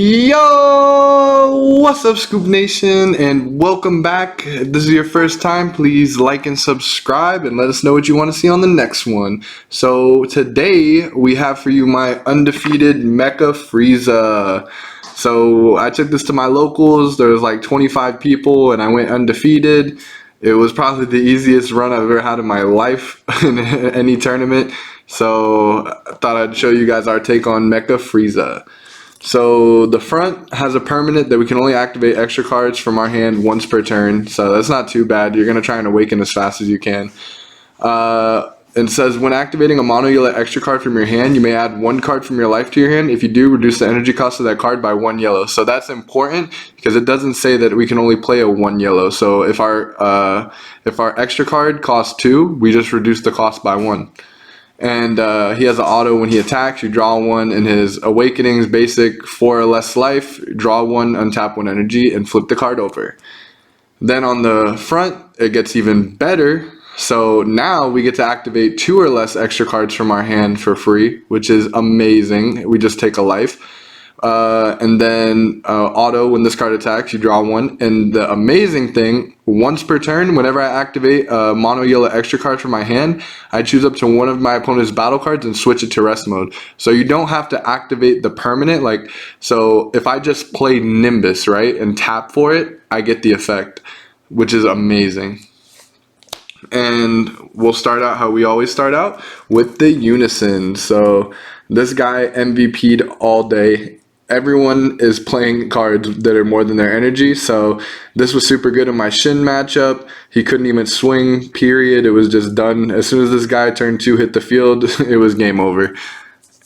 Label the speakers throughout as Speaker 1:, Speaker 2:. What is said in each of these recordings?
Speaker 1: Yo, what's up, Scoop Nation, and welcome back. If this is your first time, please like and subscribe and let us know what you want to see on the next one. So today we have for you my undefeated Mecha-Frieza. So I took this to my locals. There was like 25 people and I went undefeated. It was probably the easiest run I've ever had in my life in any tournament. So I thought I'd show you guys our take on Mecha-Frieza. So the front has a permanent that we can only activate extra cards from our hand once per turn. So that's not too bad. You're going to try and awaken as fast as you can. It says when activating a mono yellow extra card from your hand, you may add one card from your life to your hand. If you do, reduce the energy cost of that card by 1 yellow. So that's important because it doesn't say that we can only play a 1 yellow. So if our extra card costs 2, we just reduce the cost by 1. And he has an auto when he attacks, you draw 1, and his awakenings basic 4 or less life, draw 1, untap 1 energy, and flip the card over. Then on the front, it gets even better. So now we get to activate 2 or less extra cards from our hand for free, which is amazing. We just take a life. And then auto, when this card attacks, you draw 1. And the amazing thing, once per turn, whenever I activate a mono yellow extra card from my hand, I choose up to one of my opponent's battle cards and switch it to rest mode. So you don't have to activate the permanent. So if I just play Nimbus, right, and tap for it, I get the effect, which is amazing. And we'll start out how we always start out, with the Unison. So this guy MVP'd all day. Everyone is playing cards that are more than their energy, so this was super good in my Shin matchup. He couldn't even swing, period. It was just done. As soon as this guy turn 2 hit the field, it was game over.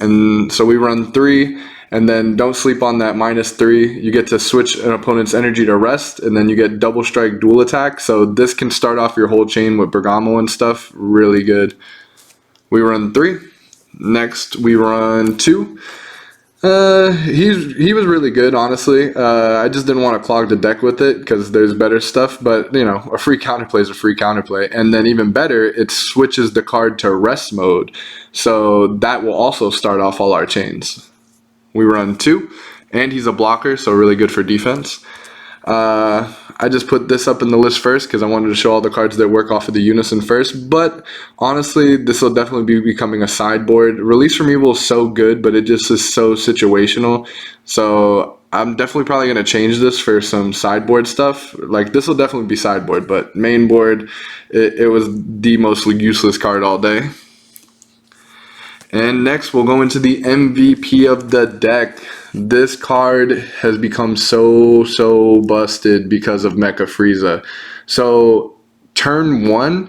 Speaker 1: And so we run 3, and then don't sleep on that -3. You get to switch an opponent's energy to rest, and then you get double strike dual attack. So this can start off your whole chain with Bergamo and stuff. Really good. We run 3. Next we run 2. He was really good, honestly. I just didn't want to clog the deck with it because there's better stuff, but you know, a free counterplay is a free counterplay. And then even better, it switches the card to rest mode. So that will also start off all our chains. We run 2, and he's a blocker, so really good for defense. I just put this up in the list first because I wanted to show all the cards that work off of the Unison first, but honestly, this will definitely be becoming a sideboard. Release from Evil is so good, but it just is so situational. So I'm definitely probably going to change this for some sideboard stuff. Like, this will definitely be sideboard, but main board, it was the most useless card all day. And next we'll go into the MVP of the deck. This card has become so busted because of Mecha-Frieza. So turn 1,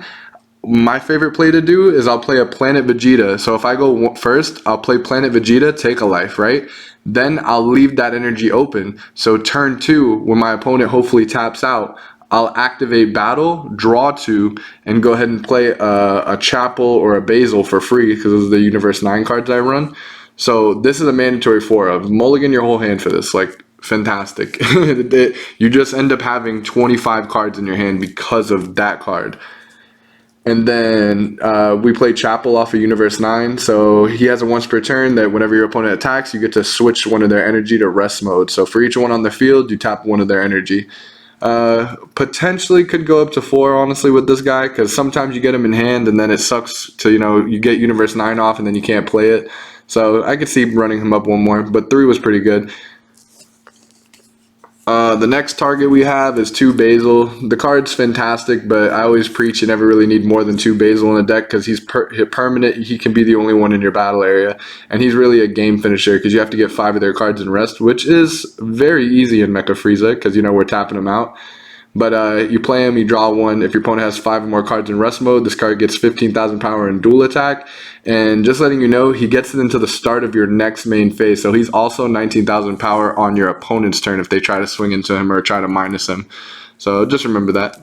Speaker 1: my favorite play to do is I'll play a Planet Vegeta. So if I go first, I'll play Planet Vegeta, take a life, right? Then I'll leave that energy open. So turn 2, when my opponent hopefully taps out, I'll activate battle, draw 2, and go ahead and play a Chapel or a Basil for free because those are the Universe 9 cards I run. So this is a mandatory 4 of. Mulligan your whole hand for this, like, fantastic. You just end up having 25 cards in your hand because of that card. And then we play Chapel off of Universe 9, so he has a once per turn that whenever your opponent attacks, you get to switch one of their energy to rest mode. So for each one on the field, you tap one of their energy. Potentially could go up to 4, honestly, with this guy, because sometimes you get him in hand and then it sucks to, you know, you get Universe 9 off and then you can't play it. So I could see running him up 1 more, but 3 was pretty good. The next target we have is 2 Basil. The card's fantastic, but I always preach you never really need more than 2 Basil in a deck because he's permanent. He can be the only one in your battle area, and he's really a game finisher because you have to get 5 of their cards in rest, which is very easy in Mecha-Frieza because, you know, we're tapping them out. But you play him, you draw 1. If your opponent has 5 or more cards in rest mode, this card gets 15,000 power in dual attack. And just letting you know, he gets it into the start of your next main phase. So he's also 19,000 power on your opponent's turn if they try to swing into him or try to minus him. So just remember that.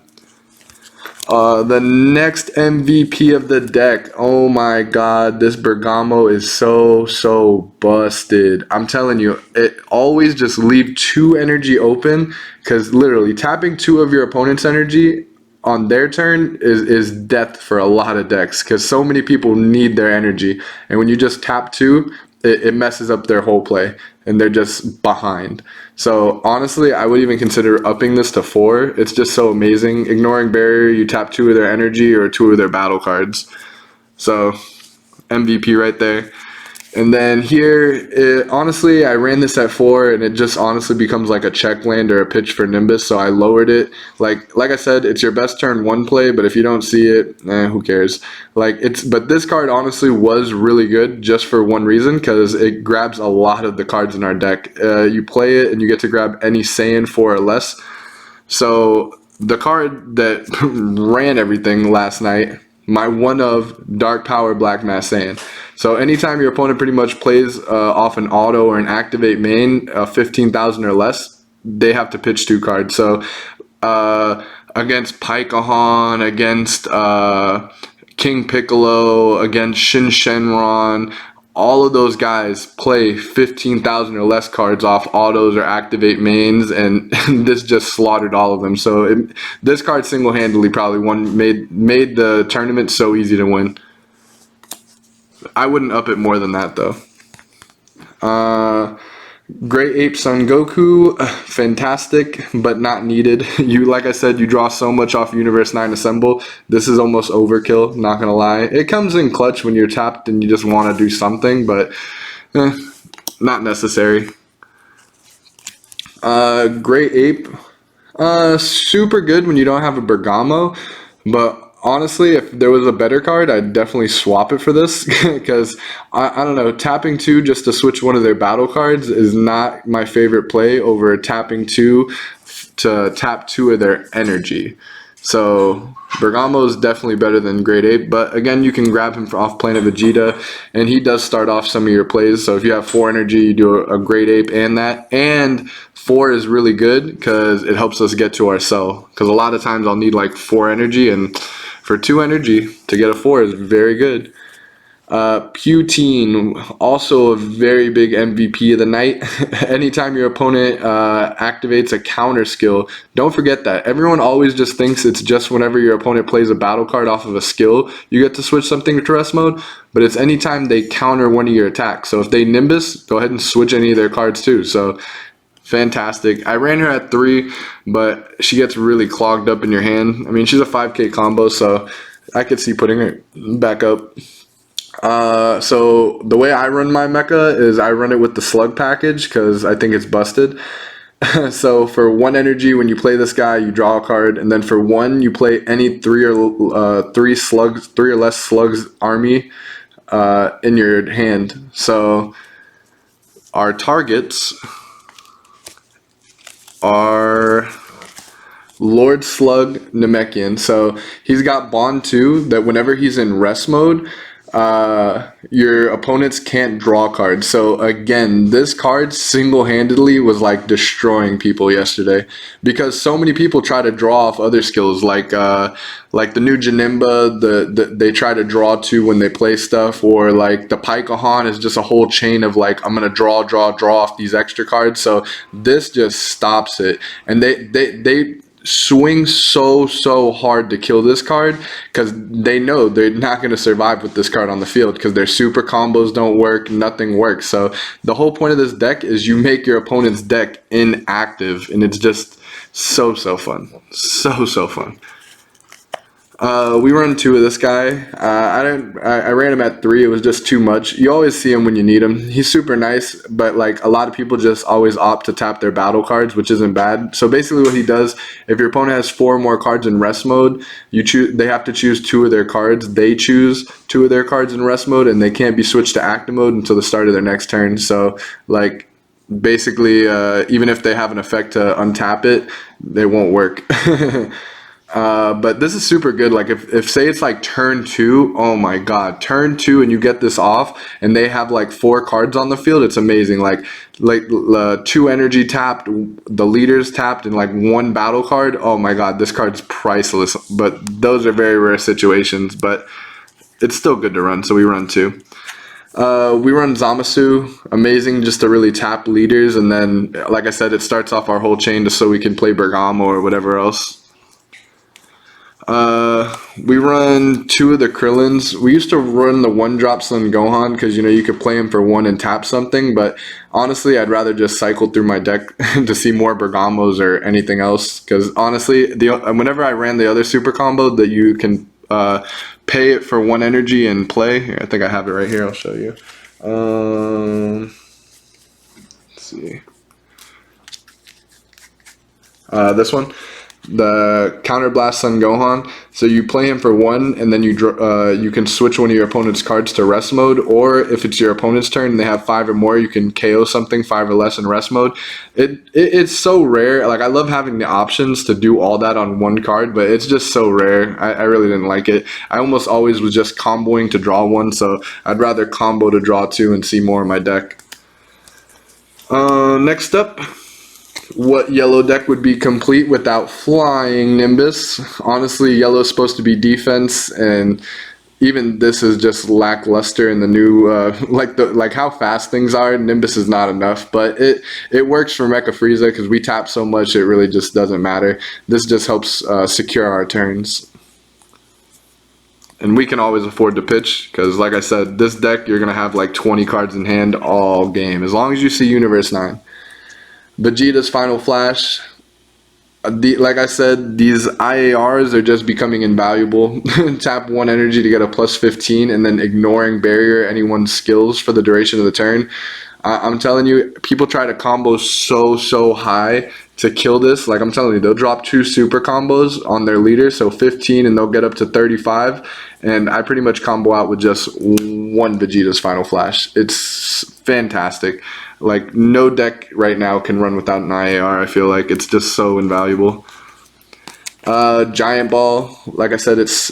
Speaker 1: The next MVP of the deck, oh my god, this Bergamo is so busted. I'm telling you, it always just leave 2 energy open, because literally tapping 2 of your opponent's energy on their turn is death for a lot of decks, because so many people need their energy, and when you just tap 2, it messes up their whole play and they're just behind. So honestly, I would even consider upping this to 4. It's just so amazing. Ignoring barrier, you tap 2 of their energy or 2 of their battle cards. So MVP right there. And then here, honestly, I ran this at 4, and it just honestly becomes like a check land or a pitch for Nimbus, so I lowered it. Like I said, it's your best turn 1 play, but if you don't see it, who cares? But this card honestly was really good just for one reason, because it grabs a lot of the cards in our deck. You play it, and you get to grab any Saiyan 4 or less. So the card that ran everything last night, my one of Dark Power Black Mass Saiyan. So anytime your opponent pretty much plays off an auto or an activate main 15,000 or less, they have to pitch 2 cards. So against Paikahan, against King Piccolo, against Shin Shenron, all of those guys play 15,000 or less cards off autos or activate mains, and this just slaughtered all of them. So this card single-handedly probably made the tournament so easy to win. I wouldn't up it more than that though. Great Ape Son Goku, fantastic, but not needed. Like I said, you draw so much off Universe 9 Assemble. This is almost overkill, not gonna lie. It comes in clutch when you're tapped and you just want to do something, but not necessary. Great Ape, super good when you don't have a Bergamo, but honestly, if there was a better card, I'd definitely swap it for this, because I don't know, tapping 2 just to switch one of their battle cards is not my favorite play over tapping 2 to tap 2 of their energy. So Bergamo is definitely better than Great Ape, but again, you can grab him off Plane of Vegeta, and he does start off some of your plays. So if you have 4 energy, you do a Great Ape and that, and 4 is really good because it helps us get to our cell, because a lot of times I'll need like 4 energy, and for 2 energy to get a 4 is very good. Putine, also a very big MVP of the night. Anytime your opponent activates a counter skill, don't forget that. Everyone always just thinks it's just whenever your opponent plays a battle card off of a skill, you get to switch something to rest mode, but it's anytime they counter one of your attacks. So if they Nimbus, go ahead and switch any of their cards too. So fantastic. I ran her at 3, but she gets really clogged up in your hand. I mean, she's a 5k combo, so I could see putting her back up. So the way I run my mecha is I run it with the Slug package because I think it's busted. So for 1 energy, when you play this guy, you draw a card, and then for 1, you play any 3 or less slugs army in your hand. So our targets are Lord Slug Namekian. So he's got Bond 2 that whenever he's in rest mode, your opponents can't draw cards. So again, this card single-handedly was like destroying people yesterday, because so many people try to draw off other skills like the new Janemba, they try to draw 2 when they play stuff, or like the Paikahan is just a whole chain of like, I'm gonna draw off these extra cards. So this just stops it, and they swing so hard to kill this card because they know they're not going to survive with this card on the field, because their super combos don't work, nothing works. So the whole point of this deck is you make your opponent's deck inactive, and it's just so fun, so fun. We run 2 of this guy. I ran him at 3. It was just too much. You always see him when you need him. He's super nice, but like a lot of people just always opt to tap their battle cards, which isn't bad. So basically what he does, if your opponent has 4 more cards in rest mode, they have to choose 2 of their cards. They choose 2 of their cards in rest mode, and they can't be switched to active mode until the start of their next turn. So like basically even if they have an effect to untap it, they won't work. But this is super good. Like if say it's like turn 2, oh my god, turn 2 and you get this off and they have like 4 cards on the field, it's amazing. Like 2 energy tapped, the leaders tapped, and like 1 battle card, oh my god, this card's priceless. But those are very rare situations, but it's still good to run, so we run 2. We run Zamasu, amazing just to really tap leaders, and then like I said, it starts off our whole chain just so we can play Bergamo or whatever else. we run 2 of the Krillins. We used to run the 1-drop Son Gohan because, you know, you could play him for 1 and tap something. But honestly, I'd rather just cycle through my deck to see more Bergamos or anything else. Because honestly, whenever I ran the other super combo that you can pay it for 1 energy and play. Here, I think I have it right here. I'll show you. Let's see. This one. The Counterblast Son Gohan. So you play him for 1, and then you can switch one of your opponent's cards to rest mode, or if it's your opponent's turn and they have 5 or more, you can KO something 5 or less in rest mode. It's so rare. Like, I love having the options to do all that on 1 card, but it's just so rare. I really didn't like it. I almost always was just comboing to draw 1, so I'd rather combo to draw 2 and see more in my deck. Next up, what yellow deck would be complete without flying Nimbus? Honestly, yellow's supposed to be defense, and even this is just lackluster in the new like how fast things are. Nimbus is not enough, but it works for Mecha-Frieza because we tap so much it really just doesn't matter. This just helps secure our turns. And we can always afford to pitch because, like I said, this deck you're gonna have like 20 cards in hand all game as long as you see Universe 9. Vegeta's Final Flash. Like I said, these IARs are just becoming invaluable. Tap 1 energy to get a plus 15 and then ignoring barrier anyone's skills for the duration of the turn. I'm telling you, people try to combo so high to kill this. Like, I'm telling you, they'll drop 2 super combos on their leader, so 15, and they'll get up to 35. And I pretty much combo out with just 1 Vegeta's Final Flash. It's fantastic. Like, no deck right now can run without an IAR. I feel like it's just so invaluable. Giant Ball, like I said, it's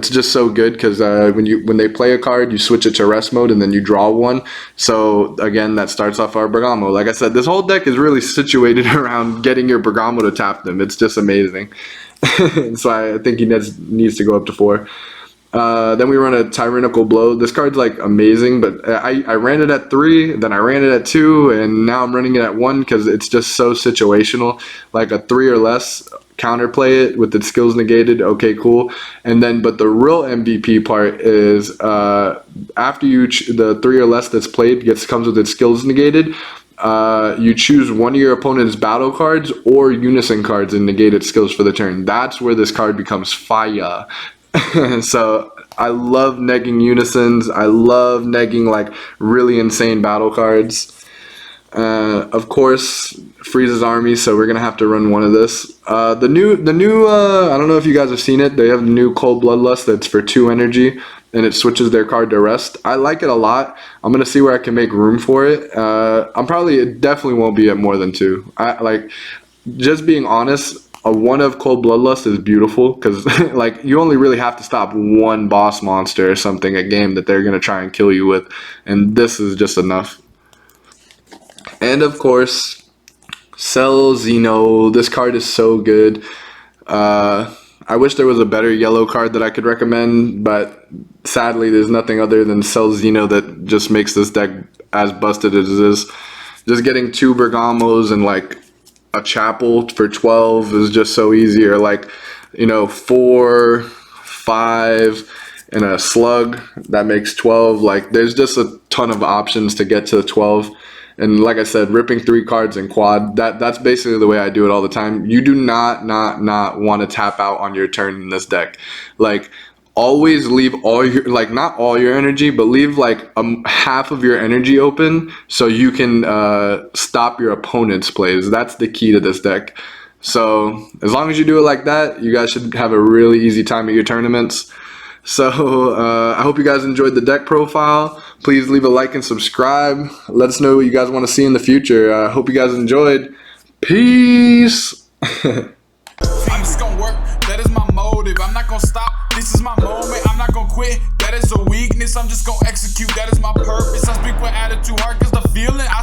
Speaker 1: just so good because when they play a card, you switch it to rest mode and then you draw 1. So again, that starts off our Bergamo. Like I said, this whole deck is really situated around getting your Bergamo to tap them. It's just amazing. So I think he needs to go up to 4. Then we run a Tyrannical Blow. This card's like amazing, but I ran it at 3, then I ran it at 2, and now I'm running it at 1 because it's just so situational. Like a 3 or less, counterplay it with its skills negated. Okay, cool. And then, but the real MVP part is after you the 3 or less that's played comes with its skills negated. You choose one of your opponent's battle cards or Unison cards and negate its skills for the turn. That's where this card becomes fire. So I love negging Unisons. I love negging like really insane battle cards. Of course, Frieza's Army, so we're gonna have to run one of this. The new I don't know if you guys have seen it. They have the new Cold Bloodlust that's for 2 energy, and it switches their card to rest. I like it a lot. I'm gonna see where I can make room for it. It definitely won't be at more than 2. Just being honest, a 1 of Cold Bloodlust is beautiful because like you only really have to stop 1 boss monster or something a game that they're gonna try and kill you with, and this is just enough. And of course, Cell Xeno. This card is so good. I wish there was a better yellow card that I could recommend, but sadly there's nothing other than Cell Xeno that just makes this deck as busted as it is. Just getting 2 Bergamos and like a Chapel for 12 is just so easy, or like, you know, 4, 5, and a Slug that makes 12. Like, there's just a ton of options to get to 12. And like I said, ripping 3 cards in quad, that's basically the way I do it all the time. You do not want to tap out on your turn in this deck. Like, always leave all your, like, not all your energy, but leave like half of your energy open so you can stop your opponent's plays. That's the key to this deck. So as long as you do it like that, you guys should have a really easy time at your tournaments. So I hope you guys enjoyed the deck profile. Please leave a like and subscribe. Let us know what you guys want to see in the future. I hope you guys enjoyed. Peace.
Speaker 2: I'm just gonna work, that is my motive. I'm not gonna stop, this is my moment. I'm not gonna quit, that is a weakness. I'm just gonna execute, that is my purpose. I speak with attitude, hard cause the feeling I